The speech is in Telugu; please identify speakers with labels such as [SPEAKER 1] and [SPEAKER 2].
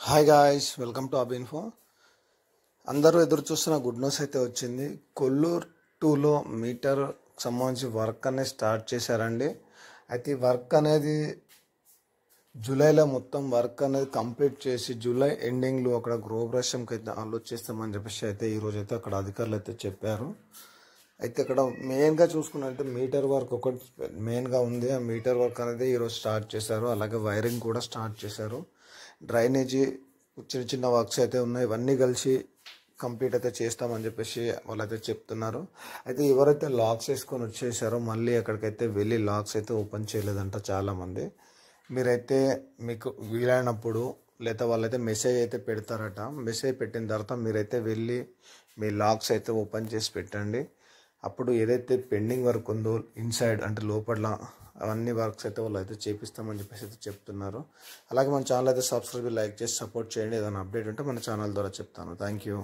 [SPEAKER 1] హాయ్ గాయ్స్, వెల్కమ్ టు అబ్ ఇన్ఫో. అందరూ ఎదురు చూస్తున్న గుడ్ న్యూస్ అయితే వచ్చింది. కొల్లూరు 2లో మీటర్ సంబంధించి వర్క్ అనేది స్టార్ట్ చేశారండి. అయితే ఈ వర్క్ అనేది జూలైలో మొత్తం వర్క్ అనేది కంప్లీట్ చేసి జూలై ఎండింగ్లో అక్కడ గృహప్రవేశంకి అయితే ఆలోచిస్తామని చెప్పేసి అయితే ఈరోజు అయితే అక్కడ అధికారులు అయితే చెప్పారు. అయితే ఇక్కడ మెయిన్గా చూసుకున్నట్టు మీటర్ వర్క్ ఒకటి మెయిన్గా ఉంది. ఆ మీటర్ వర్క్ అనేది ఈరోజు స్టార్ట్ చేశారు. అలాగే వైరింగ్ కూడా స్టార్ట్ చేశారు. డ్రైనేజీ చిన్న చిన్న వర్క్స్ అయితే ఉన్నాయి. ఇవన్నీ కలిసి కంప్లీట్ అయితే చేస్తామని చెప్పేసి వాళ్ళైతే చెప్తున్నారు. అయితే ఎవరైతే లాక్స్ వేసుకొని వచ్చేసారో మళ్ళీ అక్కడికైతే వెళ్ళి లాక్స్ అయితే ఓపెన్ చేయలేదంట చాలామంది. మీరైతే మీకు వీలైనప్పుడు లేదా వాళ్ళైతే మెసేజ్ అయితే పెడతారట. మెసేజ్ పెట్టిన తర్వాత మీరైతే వెళ్ళి మీ లాక్స్ అయితే ఓపెన్ చేసి పెట్టండి. అప్పుడు ఏదైతే పెండింగ్ వర్క్ ఉందో ఇన్సైడ్ అంటే లోపల అవన్నీ వర్క్స్ అయితే వాళ్ళు అయితే చేపిస్తామని చెప్పేసి అయితే చెప్తున్నారు. అలాగే మన ఛానల్ అయితే సబ్స్క్రైబ్ లైక్ చేసి సపోర్ట్ చేయండి. ఏదైనా అప్డేట్ ఉంటే మన ఛానల్ ద్వారా చెప్తాను. Thank you.